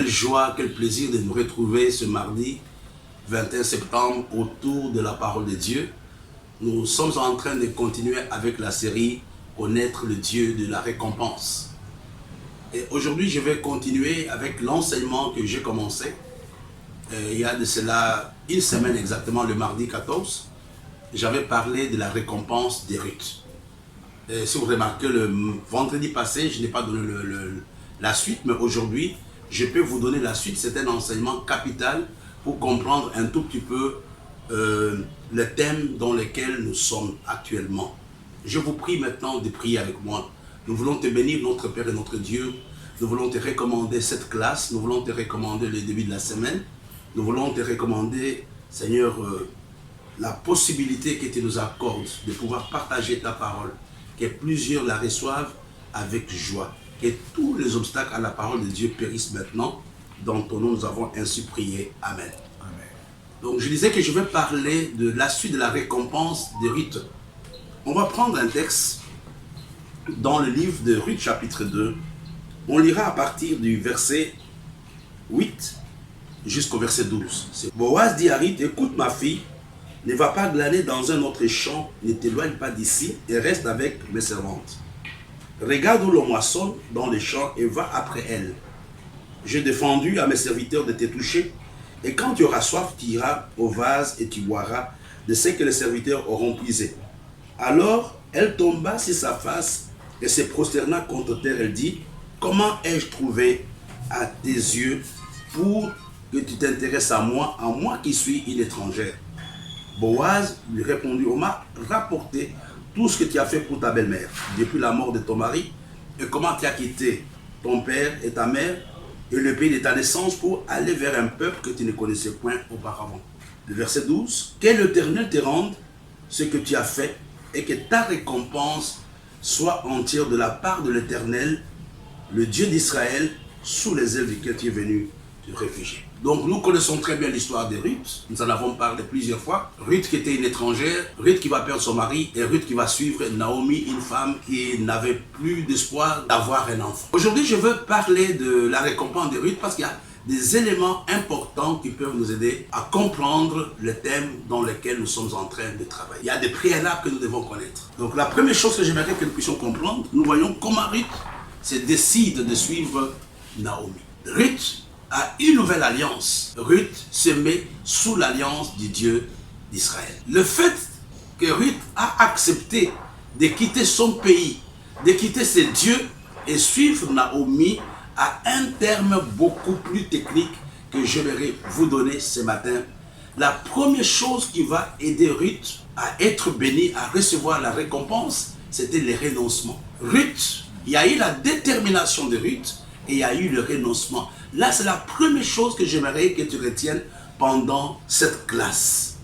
joie, quel plaisir de nous retrouver ce mardi 21 septembre autour de la parole de Dieu. Nous sommes en train de continuer avec la série « Connaître le Dieu de la récompense ». Et aujourd'hui, je vais continuer avec l'enseignement que j'ai commencé. Il y a de cela une semaine exactement, le mardi 14, j'avais parlé de la récompense des Ruth. Et si vous remarquez, le vendredi passé, je n'ai pas donné la suite, mais aujourd'hui, je peux vous donner la suite. C'est un enseignement capital pour comprendre un tout petit peu le thème dans lequel nous sommes actuellement. Je vous prie maintenant de prier avec moi. Nous voulons te bénir, notre Père et notre Dieu. Nous voulons te recommander cette classe. Nous voulons te recommander le début de la semaine. Nous voulons te recommander, Seigneur, la possibilité que tu nous accordes de pouvoir partager ta parole, que plusieurs la reçoivent avec joie, que tous les obstacles à la parole de Dieu périssent maintenant. Dans ton nom, nous avons ainsi prié. Amen. Amen. Donc, je disais que je vais parler de la suite de la récompense de Ruth. On va prendre un texte dans le livre de Ruth, chapitre 2. On lira à partir du verset 8 jusqu'au verset 12. Boaz dit à Ruth, écoute ma fille, ne va pas glaner dans un autre champ, ne t'éloigne pas d'ici et reste avec mes servantes. Regarde où l'on moissonne dans les champs et va après elles. J'ai défendu à mes serviteurs de te toucher, et quand tu auras soif, tu iras au vase et tu boiras de ce que les serviteurs auront puisé. Alors, elle tomba sur sa face et se prosterna contre terre. Elle dit, comment ai-je trouvé à tes yeux pour que tu t'intéresses à moi qui suis une étrangère? Boaz lui répondit, on m'a rapporté tout ce que tu as fait pour ta belle-mère depuis la mort de ton mari, et comment tu as quitté ton père et ta mère et le pays de ta naissance pour aller vers un peuple que tu ne connaissais point auparavant. Le verset 12, que l'Éternel te rende ce que tu as fait et que ta récompense soit entière de la part de l'Éternel, le Dieu d'Israël, sous les ailes duquel tu es venu te réfugier. Donc nous connaissons très bien l'histoire de Ruth, nous en avons parlé plusieurs fois. Ruth qui était une étrangère, Ruth qui va perdre son mari et Ruth qui va suivre Naomi, une femme qui n'avait plus d'espoir d'avoir un enfant. Aujourd'hui je veux parler de la récompense de Ruth parce qu'il y a des éléments importants qui peuvent nous aider à comprendre le thème dans lequel nous sommes en train de travailler. Il y a des préalables que nous devons connaître. Donc la première chose que j'aimerais que nous puissions comprendre, nous voyons comment Ruth se décide de suivre Naomi. Ruth a une nouvelle alliance. Ruth se met sous l'alliance du Dieu d'Israël. Le fait que Ruth a accepté de quitter son pays, de quitter ses dieux et suivre Naomi a un terme beaucoup plus technique que j'aimerais vous donner ce matin. La première chose qui va aider Ruth à être bénie, à recevoir la récompense, c'était le renoncement. Ruth, il y a eu la détermination de Ruth et il y a eu le renoncement. Là, c'est la première chose que j'aimerais que tu retiennes pendant cette classe.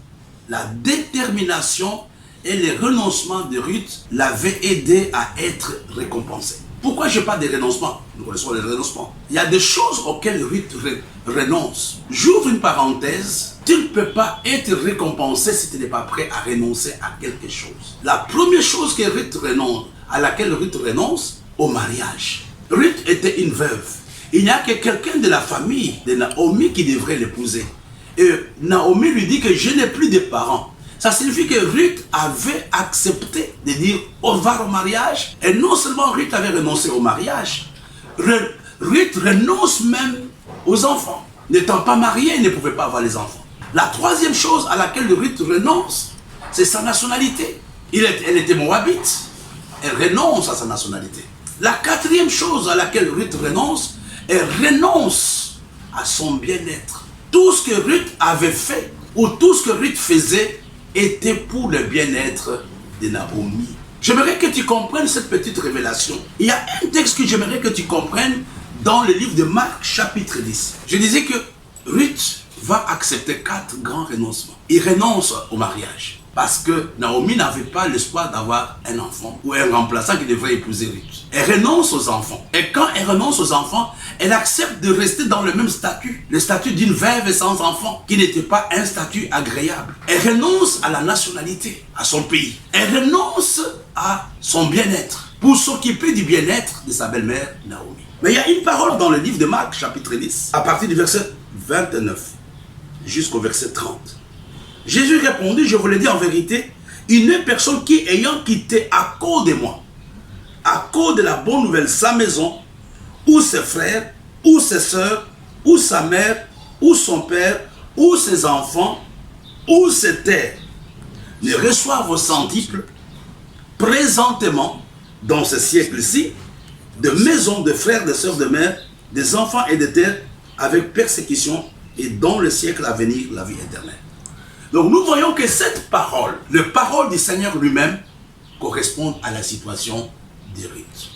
La détermination et le renoncement de Ruth l'avaient aidé à être récompensé. Pourquoi je parle de renoncement? Nous connaissons le renoncement. Il y a des choses auxquelles Ruth renonce. J'ouvre une parenthèse. Tu ne peux pas être récompensé si tu n'es pas prêt à renoncer à quelque chose. La première chose que Ruth renonce, à laquelle Ruth renonce, au mariage. Ruth était une veuve. Il n'y a que quelqu'un de la famille de Naomi qui devrait l'épouser. Et Naomi lui dit que je n'ai plus de parents. Ça signifie que Ruth avait accepté de dire au revoir au mariage. Et non seulement Ruth avait renoncé au mariage, Ruth renonce même aux enfants. N'étant pas mariée, elle ne pouvait pas avoir les enfants. La troisième chose à laquelle Ruth renonce, c'est sa nationalité. Elle était moabite. Elle renonce à sa nationalité. La quatrième chose à laquelle Ruth renonce, elle renonce à son bien-être. Tout ce que Ruth avait fait, ou tout ce que Ruth faisait, était pour le bien-être de Naomi. J'aimerais que tu comprennes cette petite révélation. Il y a un texte que j'aimerais que tu comprennes dans le livre de Marc, chapitre 10. Je disais que Ruth va accepter 4 grands renoncements. Il renonce au mariage. Parce que Naomi n'avait pas l'espoir d'avoir un enfant ou un remplaçant qui devrait épouser Ruth. Elle renonce aux enfants. Et quand elle renonce aux enfants, elle accepte de rester dans le même statut. Le statut d'une veuve sans enfant, qui n'était pas un statut agréable. Elle renonce à la nationalité, à son pays. Elle renonce à son bien-être pour s'occuper du bien-être de sa belle-mère Naomi. Mais il y a une parole dans le livre de Marc, chapitre 10, à partir du verset 29 jusqu'au verset 30. Jésus répondit, je vous le dis en vérité, il n'est personne qui, ayant quitté à cause de moi, à cause de la bonne nouvelle, sa maison, ou ses frères, ou ses sœurs, ou sa mère, ou son père, ou ses enfants, ou ses terres, ne reçoivent au centuple, présentement, dans ce siècle-ci, de maisons, de frères, de sœurs, de mères, des enfants et de terres, avec persécution, et dans le siècle à venir, la vie éternelle. Donc nous voyons que cette parole, la parole du Seigneur lui-même, correspond à la situation de Ruth.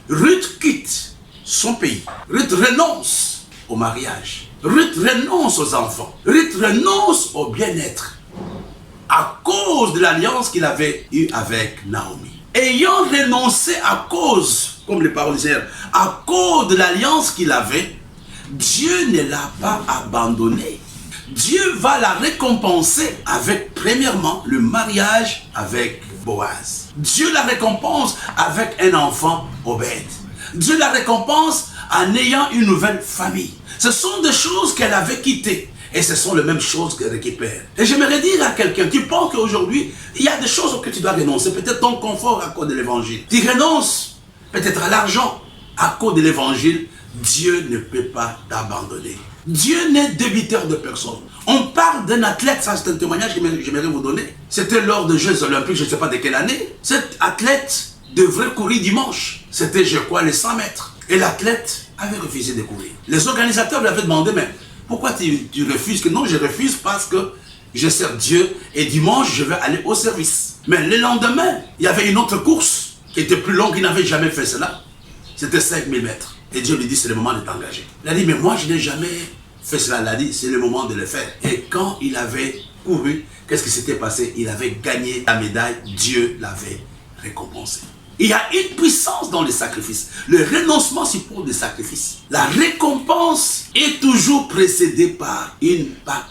Ruth quitte son pays. Ruth renonce au mariage. Ruth renonce aux enfants. Ruth renonce au bien-être à cause de l'alliance qu'il avait eue avec Naomi. Ayant renoncé à cause, comme les paroles disent, à cause de l'alliance qu'il avait, Dieu ne l'a pas abandonnée. Dieu va la récompenser avec, premièrement, le mariage avec Boaz. Dieu la récompense avec un enfant Obed. Dieu la récompense en ayant une nouvelle famille. Ce sont des choses qu'elle avait quittées. Et ce sont les mêmes choses qu'elle récupère. Et j'aimerais dire à quelqu'un, tu penses qu'aujourd'hui, il y a des choses que tu dois renoncer. Peut-être ton confort à cause de l'évangile. Tu renonces peut-être à l'argent à cause de l'évangile. Dieu ne peut pas t'abandonner. Dieu n'est débiteur de personne. On parle d'un athlète, ça c'est un témoignage que j'aimerais vous donner. C'était lors des Jeux Olympiques, je ne sais pas de quelle année. Cet athlète devrait courir dimanche. C'était, je crois, les 100 mètres. Et l'athlète avait refusé de courir. Les organisateurs lui avaient demandé, mais pourquoi tu refuses? Que non, je refuse parce que je sers Dieu et dimanche, je vais aller au service. Mais le lendemain, il y avait une autre course qui était plus longue, il n'avait jamais fait cela. C'était 5000 mètres. Et Dieu lui dit, c'est le moment de t'engager. Il a dit, mais moi, je n'ai jamais fait cela. Il a dit, c'est le moment de le faire. Et quand il avait couru, qu'est-ce qui s'était passé? Il avait gagné la médaille. Dieu l'avait récompensé. Il y a une puissance dans les sacrifices. Le renoncement suppose des sacrifices. La récompense est toujours précédée par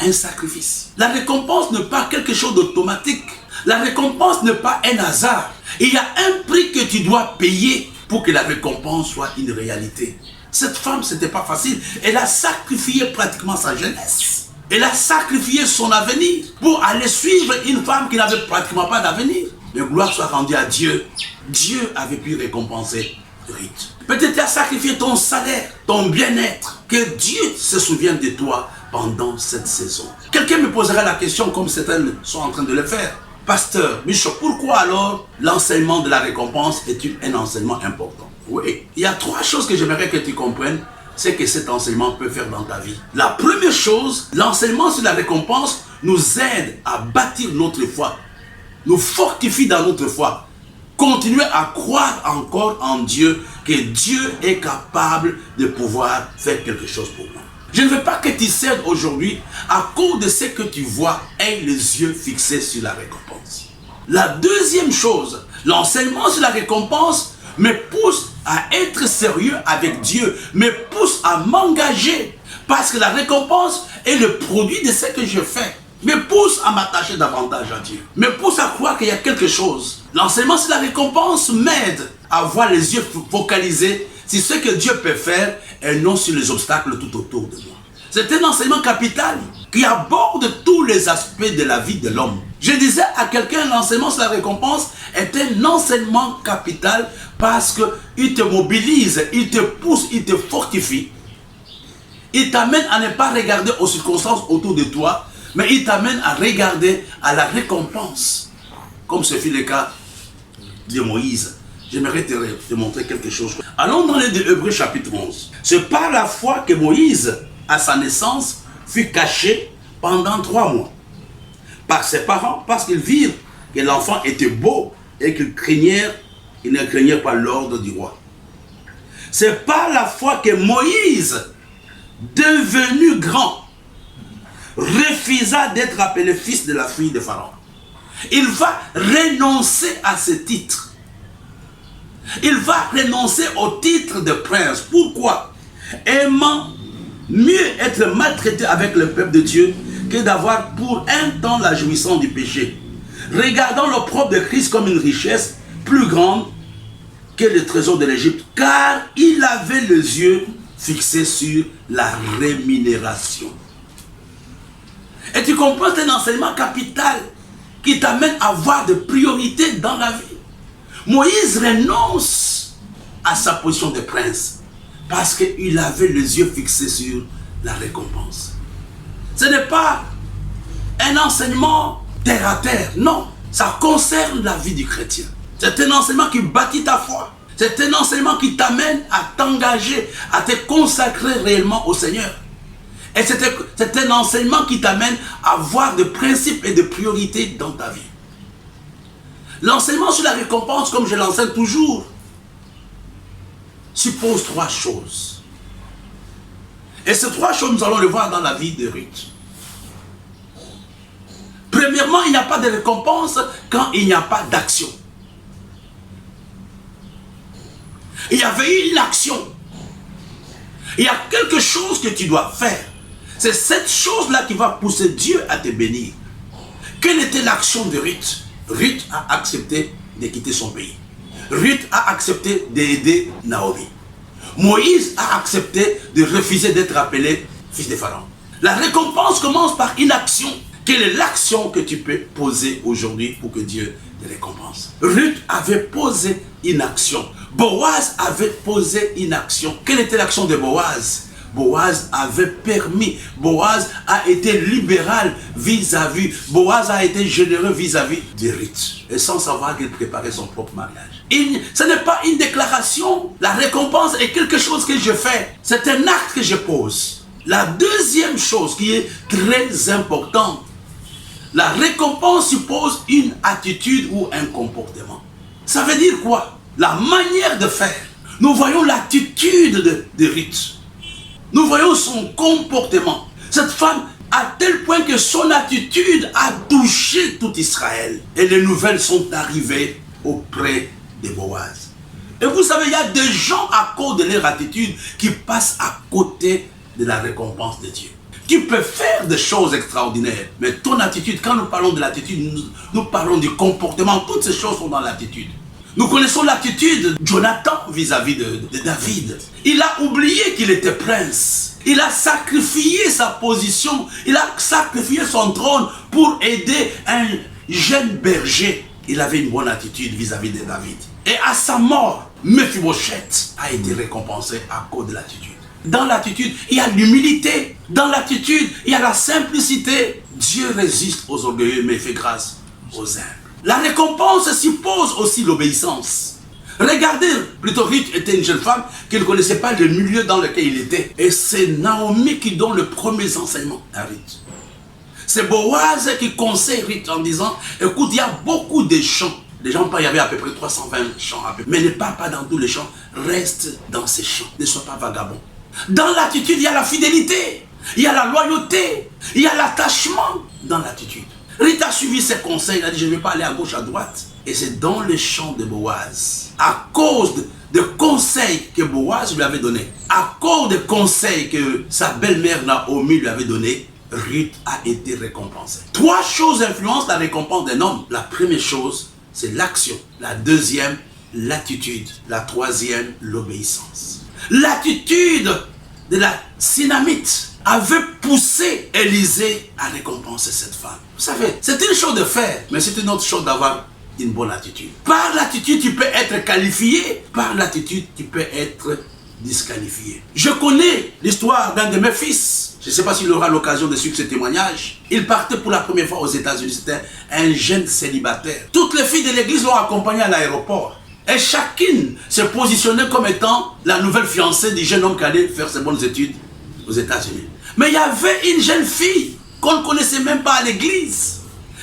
un sacrifice. La récompense n'est pas quelque chose d'automatique. La récompense n'est pas un hasard. Il y a un prix que tu dois payer pour que la récompense soit une réalité. Cette femme, ce n'était pas facile. Elle a sacrifié pratiquement sa jeunesse. Elle a sacrifié son avenir pour aller suivre une femme qui n'avait pratiquement pas d'avenir. Mais gloire soit rendue à Dieu. Dieu avait pu récompenser Ruth. Peut-être tu as sacrifié ton salaire, ton bien-être. Que Dieu se souvienne de toi pendant cette saison. Quelqu'un me posera la question comme certains sont en train de le faire. Pasteur, Bishop, pourquoi alors l'enseignement de la récompense est un enseignement important? Oui, il y a 3 choses que j'aimerais que tu comprennes, c'est que cet enseignement peut faire dans ta vie. La première chose, l'enseignement sur la récompense nous aide à bâtir notre foi, nous fortifie dans notre foi, continuer à croire encore en Dieu, que Dieu est capable de pouvoir faire quelque chose pour moi. Je ne veux pas que tu cèdes aujourd'hui à cause de ce que tu vois et les yeux fixés sur la récompense. La deuxième chose, l'enseignement sur la récompense me pousse à être sérieux avec Dieu, me pousse à m'engager parce que la récompense est le produit de ce que je fais. Me pousse à m'attacher davantage à Dieu. Me pousse à croire qu'il y a quelque chose. L'enseignement sur la récompense m'aide à avoir les yeux focalisés sur ce que Dieu peut faire et non sur les obstacles tout autour de moi. C'est un enseignement capital qui aborde tous les aspects de la vie de l'homme. Je disais à quelqu'un, l'enseignement sur la récompense est un enseignement capital parce qu'il te mobilise, il te pousse, il te fortifie. Il t'amène à ne pas regarder aux circonstances autour de toi, mais il t'amène à regarder à la récompense. Comme ce fut le cas de Moïse. J'aimerais te montrer quelque chose. Allons dans les Hébreux chapitre 11. C'est par la foi que Moïse, à sa naissance, fut caché pendant 3 mois par ses parents, parce qu'ils virent que l'enfant était beau et qu'ils ne craignaient pas l'ordre du roi. C'est par la foi que Moïse, devenu grand, refusa d'être appelé fils de la fille de Pharaon. Il va renoncer à ce titre. Il va renoncer au titre de prince. Pourquoi? Aimant mieux être maltraité avec le peuple de Dieu que d'avoir pour un temps la jouissance du péché. Regardant l'opprobre de Christ comme une richesse plus grande que le trésor de l'Égypte, car il avait les yeux fixés sur la rémunération. Et tu comprends, c'est un enseignement capital qui t'amène à avoir des priorités dans la vie. Moïse renonce à sa position de prince parce qu'il avait les yeux fixés sur la récompense. Ce n'est pas un enseignement terre à terre, non. Ça concerne la vie du chrétien. C'est un enseignement qui bâtit ta foi. C'est un enseignement qui t'amène à t'engager, à te consacrer réellement au Seigneur. Et c'est un enseignement qui t'amène à avoir des principes et des priorités dans ta vie. L'enseignement sur la récompense, comme je l'enseigne toujours, suppose 3 choses. Et ces 3 choses, nous allons les voir dans la vie de Ruth. Premièrement, il n'y a pas de récompense quand il n'y a pas d'action. Il y avait eu une action. Il y a quelque chose que tu dois faire. C'est cette chose-là qui va pousser Dieu à te bénir. Quelle était l'action de Ruth? Ruth a accepté de quitter son pays. Ruth a accepté d'aider Naomi. Moïse a accepté de refuser d'être appelé fils de Pharaon. La récompense commence par une action. Quelle est l'action que tu peux poser aujourd'hui pour que Dieu te récompense? Ruth avait posé une action. Boaz avait posé une action. Quelle était l'action de Boaz? Boaz avait permis. Boaz a été libéral vis-à-vis. Boaz a été généreux vis-à-vis de Ruth. Et sans savoir qu'il préparait son propre mariage. Ce n'est pas une déclaration. La récompense est quelque chose que je fais. C'est un acte que je pose. La deuxième chose qui est très importante, la récompense suppose une attitude ou un comportement. Ça veut dire quoi? La manière de faire. Nous voyons l'attitude de Ruth. Nous voyons son comportement. Cette femme, à tel point que son attitude a touché tout Israël. Et les nouvelles sont arrivées auprès de Boaz. Et vous savez, il y a des gens à cause de leur attitude qui passent à côté de la récompense de Dieu. Tu peux faire des choses extraordinaires, mais ton attitude, quand nous parlons de l'attitude, nous parlons du comportement. Toutes ces choses sont dans l'attitude. Nous connaissons l'attitude de Jonathan vis-à-vis de David. Il a oublié qu'il était prince. Il a sacrifié sa position. Il a sacrifié son trône pour aider un jeune berger. Il avait une bonne attitude vis-à-vis de David. Et à sa mort, Mephibosheth a été récompensé à cause de l'attitude. Dans l'attitude, il y a l'humilité. Dans l'attitude, il y a la simplicité. Dieu résiste aux orgueilleux, mais fait grâce aux humbles. La récompense suppose aussi l'obéissance. Regardez, plutôt Ruth était une jeune femme qui ne connaissait pas le milieu dans lequel il était. Et c'est Naomi qui donne le premier enseignement à Ruth. C'est Boaz qui conseille Ruth en disant, écoute, il y a beaucoup de champs. Les gens, il y avait à peu près 320 champs. Mais ne pars pas dans tous les champs. Reste dans ces champs. Ne sois pas vagabond. Dans l'attitude, il y a la fidélité. Il y a la loyauté. Il y a l'attachement dans l'attitude. Ruth a suivi ses conseils. Il a dit, je ne vais pas aller à gauche, à droite. Et c'est dans les champs de Boaz. À cause de conseils que Boaz lui avait donnés. À cause des conseils que sa belle-mère Naomi lui avait donnés. Ruth a été récompensée. 3 choses influencent la récompense d'un homme. La première chose, c'est l'action. La deuxième, l'attitude. La troisième, l'obéissance. L'attitude de la Sunamite avait poussé Élisée à récompenser cette femme. Vous savez, c'est une chose de faire, mais c'est une autre chose d'avoir une bonne attitude. Par l'attitude, tu peux être qualifié. Par l'attitude, tu peux être disqualifié. Je connais l'histoire d'un de mes fils. Je ne sais pas s'il aura l'occasion de suivre ce témoignage. Il partait pour la première fois aux États-Unis. C'était un jeune célibataire. Toutes les filles de l'église l'ont accompagné à l'aéroport. Et chacune se positionnait comme étant la nouvelle fiancée du jeune homme qui allait faire ses bonnes études aux États-Unis. Mais il y avait une jeune fille qu'on ne connaissait même pas à l'église,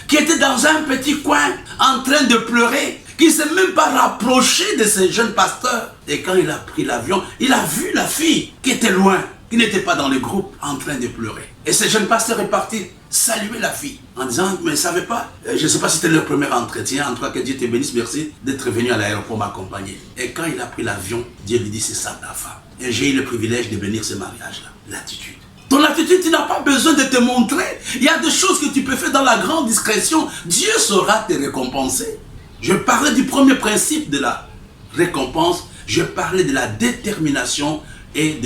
qui était dans un petit coin en train de pleurer, qui ne s'est même pas rapproché de ce jeune pasteur. Et quand il a pris l'avion, il a vu la fille qui était loin, qui n'était pas dans le groupe, en train de pleurer. Et ce jeune pasteur est parti saluer la fille en disant, mais ne savez pas, je ne sais pas si c'était leur premier entretien, en tout cas que Dieu te bénisse, merci d'être venu à l'aéroport m'accompagner. Et quand il a pris l'avion, Dieu lui dit, c'est ça ta femme. Et j'ai eu le privilège de bénir ce mariage-là. L'attitude. Ton attitude, tu n'as pas besoin de te montrer. Il y a des choses que tu peux faire dans la grande discrétion. Dieu saura te récompenser. Je parlais du premier principe de la récompense, je parlais de la détermination et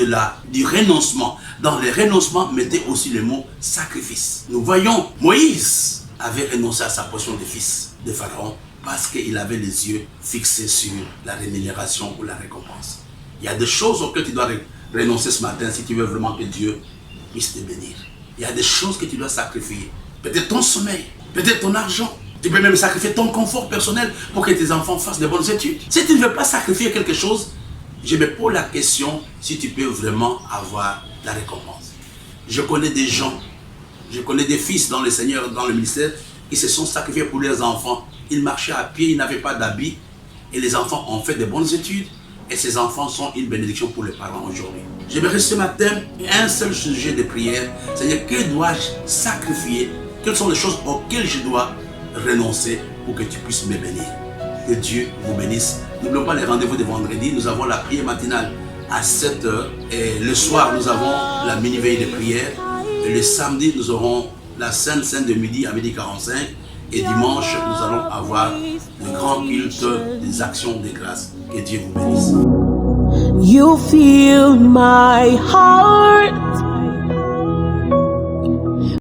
du renoncement. Dans les renoncements, mettez aussi le mot sacrifice. Nous voyons, Moïse avait renoncé à sa portion de fils de Pharaon parce qu'il avait les yeux fixés sur la rémunération ou la récompense. Il y a des choses auxquelles tu dois renoncer ce matin si tu veux vraiment que Dieu puisse te bénir. Il y a des choses que tu dois sacrifier. Peut-être ton sommeil, peut-être ton argent. Tu peux même sacrifier ton confort personnel pour que tes enfants fassent de bonnes études. Si tu ne veux pas sacrifier quelque chose, je me pose la question si tu peux vraiment avoir la récompense. Je connais des gens, je connais des fils dans le Seigneur, dans le ministère, qui se sont sacrifiés pour leurs enfants. Ils marchaient à pied, ils n'avaient pas d'habits. Et les enfants ont fait de bonnes études. Et ces enfants sont une bénédiction pour les parents aujourd'hui. J'aimerais ce matin un seul sujet de prière. C'est-à-dire, que dois-je sacrifier? Quelles sont les choses auxquelles je dois renoncer pour que tu puisses me bénir? Que Dieu vous bénisse. N'oublions pas les rendez-vous de vendredi. Nous avons la prière matinale à 7 h. Et le soir, nous avons la mini-veille de prière. Et le samedi, nous aurons la Sainte de midi à 12h45. Et dimanche, nous allons avoir le grand culte des actions de grâce. Que Dieu vous bénisse. You feel my heart.